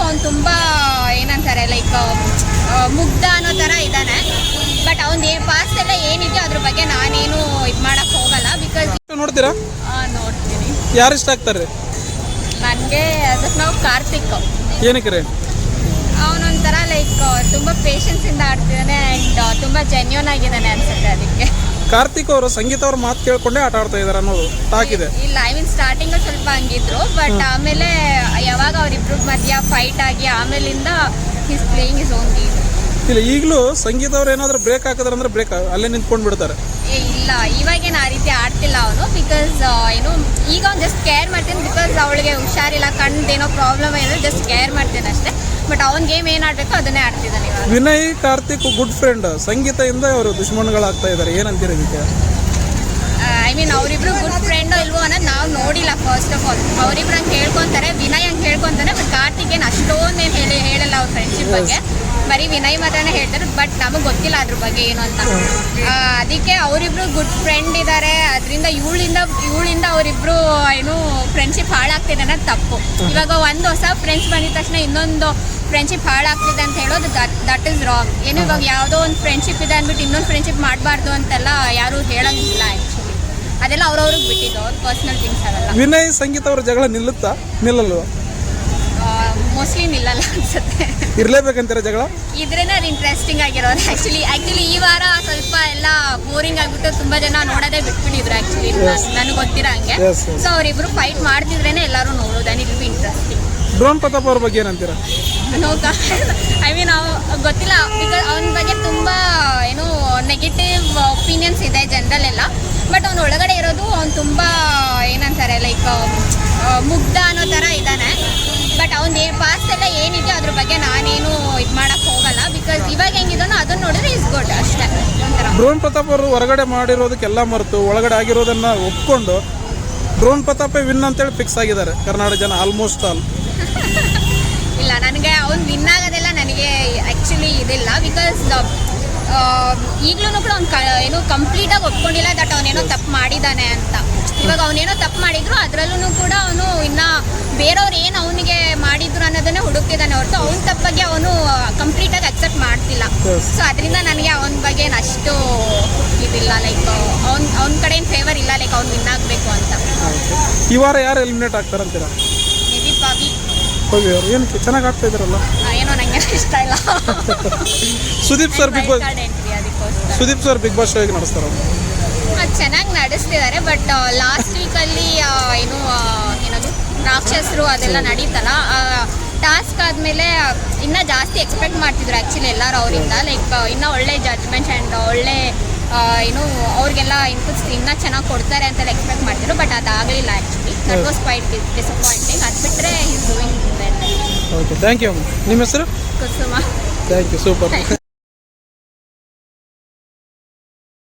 ಅವ್ನು ತುಂಬ ಏನಂತಾರೆ ಲೈಕ್ ಮುಗ್ಧ ಅನ್ನೋ ಥರ ಇದ್ದಾನೆ. ಬಟ್ ಅವ್ನು ಪಾಸ್ಟ್ ಎಲ್ಲ ಏನಿದೆಯೋ ಅದ್ರ ಬಗ್ಗೆ ನಾನೇನು ಇದು ಮಾಡಕ್ಕೆ ಹೋಗಲ್ಲ. ಬಿಕಾಸ್ ನೋಡ್ತೀರಾ? ನೋಡ್ತೀನಿ. ಯಾರು ಇಷ್ಟ ಆಗ್ತಾರೆ? ನನಗೆ ಅದಕ್ಕೆ ನಾವು ಕಾರ್ತಿಕ್. ಏನಕ್ಕೆ ರೀ? ಅವನೊಂಥರ ಲೈಕ್ ತುಂಬ ಪೇಷನ್ಸಿಂದ ಆಡ್ತಿದ್ದಾನೆ ಆ್ಯಂಡ್ ತುಂಬ ಜೆನ್ಯೂನ್ ಆಗಿದ್ದಾನೆ ಅನ್ಸುತ್ತೆ. ಅದಕ್ಕೆ ಕಾರ್ತಿಕ್ ಅವರು ಸಂಗೀತ ಅವ್ರ ಮಾತು ಕೇಳ್ಕೊಂಡೇ ಆಟ ಆಡ್ತಾ ಇದಾರೆ ಅನ್ನೋದು ಟಾಕ್ ಇದೆ. ಇಲ್ಲ, ಐ ಮೀನ್ ಸ್ಟಾರ್ಟಿಂಗ್ ಸ್ವಲ್ಪ ಹಂಗಿದ್ರು, ಬಟ್ ಆಮೇಲೆ ಯಾವಾಗ ಅವ್ರಿಬ್ರು ಮಧ್ಯ ಫೈಟ್ ಆಗಿ ಆಮೇಲಿಂದ his playing is own game. ಇಲ್ಲ, ಈಗಲೂ ಸಂಗೀತ ಅವ್ರು ಏನಾದ್ರು ಬ್ರೇಕ್ ಹಾಕಿದ್ರೆ ಅಂದ್ರೆ ಬ್ರೇಕ್ ಅಲ್ಲೇ ನಿಂತ್ಕೊಂಡು ಬಿಡ್ತಾರೆ. ಇಲ್ಲ, ಇವಾಗೇನು ಆ ರೀತಿ ಆಡ್ತಿಲ್ಲ ಅವನು. ಬಿಕಾಸ್ ಏನು ಈಗ ಅವ್ನು ಜಸ್ಟ್ ಕೇರ್ ಮಾಡ್ತೀನಿ. ಬಿಕಾಸ್ ಅವಳಿಗೆ ಹುಷಾರಿಲ್ಲ, ಕಣ್ಣೇನೋ ಪ್ರಾಬ್ಲಮ್ ಏನಿದೆ, ಜಸ್ಟ್ ಕೇರ್ ಮಾಡ್ತೀನಿ ಅಷ್ಟೇ. ಬಟ್ ಅವ್ನ ಗೇಮ್ ಏನು ಆಡಬೇಕು ಅದನ್ನೇ ಆಡ್ತಿದ್ದಾನೆ ಇವಾಗ. ವಿನಯ್ ಕಾರ್ತಿಕ್ ಗುಡ್ ಫ್ರೆಂಡ್, ಸಂಗೀತದಿಂದ ಅವರು ದುಶ್ಮನ್ಗಳಾಗ್ತಾ ಇದ್ದಾರೆ, ಏನಂತೀರ ಇದಕ್ಕೆ? ಐ ಮೀನ್ ಅವರಿಬ್ರು ಗುಡ್ ಫ್ರೆಂಡೋ ಇಲ್ವೋ ಅನ್ನೋದು ನಾವು ನೋಡಿಲ್ಲ. ಫಸ್ಟ್ ಆಫ್ ಆಲ್ ಅವರಿಬ್ರು ಹಂಗೆ ಹೇಳ್ಕೊತಾರೆ, ವಿನಯ್ ಹಂಗೆ ಹೇಳ್ಕೊತಾನೆ. ಬಟ್ ಕಾರ್ತಿಕ್ ಏನು ಅಷ್ಟೊಂದೇನು ಹೇಳಲ್ಲ ಅವ್ರ ಫ್ರೆಂಡ್ಶಿಪ್ ಬಗ್ಗೆ. ಬರೀ ವಿನಯ್ ಮಾತ್ರನೇ ಹೇಳ್ತಾರೆ. ಬಟ್ ನಮಗೆ ಗೊತ್ತಿಲ್ಲ ಅದ್ರ ಬಗ್ಗೆ ಏನು ಅಂತ. ಅದಕ್ಕೆ ಅವರಿಬ್ರು ಗುಡ್ ಫ್ರೆಂಡ್ ಇದ್ದಾರೆ. ಅದರಿಂದ ಇವಳಿಂದ ಅವರಿಬ್ರು ಏನು ಫ್ರೆಂಡ್ಶಿಪ್ ಹಾಳಾಗ್ತಿದೆ ಅನ್ನೋದು ತಪ್ಪು. ಇವಾಗ ಒಂದು ಹೊಸ ಫ್ರೆಂಡ್ಸ್ ಬಂದಿದ ತಕ್ಷಣ ಇನ್ನೊಂದು ಫ್ರೆಂಡ್ಶಿಪ್ ಹಾಳಾಗ್ತಿದೆ ಅಂತ ಹೇಳೋದು ದಟ್ ಇಸ್ ರಾಂಗ್. ಏನು ಇವಾಗ ಯಾವುದೋ ಒಂದು ಫ್ರೆಂಡ್ಶಿಪ್ ಇದೆ ಅಂದ್ಬಿಟ್ಟು ಇನ್ನೊಂದು ಫ್ರೆಂಡ್ಶಿಪ್ ಮಾಡಬಾರ್ದು ಅಂತೆಲ್ಲ ಯಾರು ಹೇಳಂಗಿಲ್ಲ. ಆ್ಯಕ್ಚುಲಿ ಅದೆಲ್ಲ ಅವ್ರವ್ರಿಗೆ ಬಿಟ್ಟಿದ್ದು, ಅವ್ರ ಪರ್ಸ್ನಲ್ ಥಿಂಗ್ಸ್ ಆಗಲ್ಲ. ವಿನಯ್ ಸಂಗೀತ ಅವ್ರ ಜಗಳ ನಿಲ್ಲುತ್ತಾ ನಿಲ್ಲಲ್ವಾ? ಮೋಸ್ಟ್ಲಿ ನಿಲ್ಲಲ್ಲ ಅನ್ಸುತ್ತೆ. ಇರ್ಲೇಬೇಕಂತೀರ ಜಗಳ? ಇದ್ರೇನೆ ಅದು ಇಂಟ್ರೆಸ್ಟಿಂಗ್ ಆಗಿರೋದು. ಆ್ಯಕ್ಚುಲಿ ಈ ವಾರ ಸ್ವಲ್ಪ ಎಲ್ಲ ಬೋರಿಂಗ್ ಆಗಿಬಿಟ್ಟು ತುಂಬ ಜನ ನೋಡೋದೇ ಬಿಟ್ಬಿಟ್ಟಿದ್ರು. ಆ್ಯಕ್ಚುಲಿ ನನಗೆ ಗೊತ್ತಿರೋ ಹಂಗೆ. ಸೊ ಅವರಿಬ್ರು ಫೈಟ್ ಮಾಡ್ತಿದ್ರೇನೆ ಎಲ್ಲರೂ ನೋಡೋದು. And it be interesting. Drone Pratap ಅವ್ರ ಬಗ್ಗೆ ಏನಂತೀರ? ಐ ಮೀನ್ ಗೊತ್ತಿಲ್ಲ. ಬಿಕಾಸ್ ಅವನ ಬಗ್ಗೆ ತುಂಬ ಏನು ನೆಗೆಟಿವ್ ಒಪಿನಿಯನ್ಸ್ ಇದೆ ಜನರಲ್ ಎಲ್ಲ. ಬಟ್ ಅವ್ನ ಒಳಗಡೆ ಇರೋದು ಅವ್ನು ತುಂಬ ಏನಂತಾರೆ ಲೈಕ್ ಮುಗ್ಧ ಅನ್ನೋ ಥರ ಇದ್ದಾನೆ. ಬಟ್ ಅವ್ನು ಪಾಸ್ಟ್ ಎಲ್ಲ ಏನಿದೆಯೋ ಅದ್ರ ಬಗ್ಗೆ ನಾನೇನು ಇದು ಮಾಡಕ್ಕೆ ಹೋಗಲ್ಲ. ಬಿಕಾಸ್ ಇವಾಗ ಹೆಂಗಿದಾನೋ ಅದನ್ನ ನೋಡಿದ್ರೆ ಇಸ್ ಗುಡ್ ಅಷ್ಟೇ. ಡ್ರೋನ್ ಪ್ರತಾಪ್ ಅವರು ಹೊರಗಡೆ ಮಾಡಿರೋದಕ್ಕೆಲ್ಲ ಮರೆತು ಒಳಗಡೆ ಆಗಿರೋದನ್ನ ಒಪ್ಕೊಂಡು ಡ್ರೋನ್ ಪ್ರತಾಪೇ ವಿನ್ ಅಂತೇಳಿ ಫಿಕ್ಸ್ ಆಗಿದ್ದಾರೆ ಕರ್ನಾಟಕ ಜನ ಆಲ್ಮೋಸ್ಟ್ ಆಲ್. ಇಲ್ಲ, ನನಗೆ ಅವ್ನು ವಿನ್ ಆಗೋದೆಲ್ಲ ನನಗೆ ಆ್ಯಕ್ಚುಲಿ ಇದಿಲ್ಲ. ಬಿಕಾಸ್ ಈಗಲೂ ಕೂಡ ಅವ್ನು ಏನು ಕಂಪ್ಲೀಟಾಗಿ ಒಪ್ಕೊಂಡಿಲ್ಲ ದಟ್ ಅವನೇನೋ ತಪ್ಪು ಮಾಡಿದ್ದಾನೆ ಅಂತ. ಇವಾಗ ಅವನೇನೋ ತಪ್ಪು ಮಾಡಿದ್ರು ಅದರಲ್ಲೂ ಕೂಡ ಅವನು ಇನ್ನು ಬೇರೆಯವ್ರು ಏನು ಅವನಿಗೆ ಮಾಡಿದ್ರು ಅನ್ನೋದನ್ನೇ ಹುಡುಕ್ತಿದ್ದಾನೆ ಹೊರತು ಅವನ ತಪ್ಪ ಬಗ್ಗೆ ಅವನು ಕಂಪ್ಲೀಟಾಗಿ ಅಕ್ಸೆಪ್ಟ್ ಮಾಡ್ತಿಲ್ಲ. ಸೊ ಅದರಿಂದ ನನಗೆ ಅವನ ಬಗ್ಗೆ ಅಷ್ಟು ಇದಿಲ್ಲ. ಲೈಕ್ ಅವ್ನ ಕಡೆ ಏನು ಫೇವರ್ ಇಲ್ಲ, ಲೈಕ್ ಅವ್ನು ವಿನ್ ಆಗಬೇಕು ಅಂತ. ಈ ವಾರ ಯಾರು ಎಲಿಮಿನೇಟ್ ಆಗ್ತಾರಂತೀರಾ? ಮೇ ಬಿ ಪವಿ ಅವರು ಏನಕ್ಕೆ ಚೆನ್ನಾಗಿ ಆಗ್ತಾ ಇದ್ದಾರಲ್ಲ? ಏನೋ ನನಗೆ ಇಷ್ಟ ಇಲ್ಲ. Sudeep sir Bigg Boss show ಹೇಗೆ ನಡೆಸ್ತಾರೆ? ಅದು ಚೆನ್ನಾಗಿ ನಡೆಸ್ತಿದ್ದಾರೆ. ಬಟ್ ಲಾಸ್ಟ್ ವೀಕಲ್ಲಿ ಏನದು ರಾಕ್ಷಸರು ಅದೆಲ್ಲ ನಡೀತಲ್ಲ, ಟಾಸ್ಕ್ ಆದಮೇಲೆ ಇನ್ನೂ ಜಾಸ್ತಿ ಎಕ್ಸ್ಪೆಕ್ಟ್ ಮಾಡ್ತಿದ್ರು ಆ್ಯಕ್ಚುಲಿ ಎಲ್ಲರೂ ಅವರಿಂದ. ಲೈಕ್ ಇನ್ನೂ ಒಳ್ಳೆ ಜಡ್ಜ್ಮೆಂಟ್ಸ್ ಆ್ಯಂಡ್ ಒಳ್ಳೆ ಏನು ಅವ್ರಿಗೆಲ್ಲ ಇನ್ಪುಟ್ಸ್ ಇನ್ನೂ ಚೆನ್ನಾಗಿ ಕೊಡ್ತಾರೆ ಅಂತೆಲ್ಲ ಎಕ್ಸ್ಪೆಕ್ಟ್ ಮಾಡ್ತಿದ್ರು. ಬಟ್ ಅದಾಗಲಿಲ್ಲ actually. That was quite disappointing. ಅದು ಬಿಟ್ಟರೆ is doing well. Okay, thank you. ನಿಮ್ಮ ಹೆಸರು? ಕುಸುಮ. Thank you, super.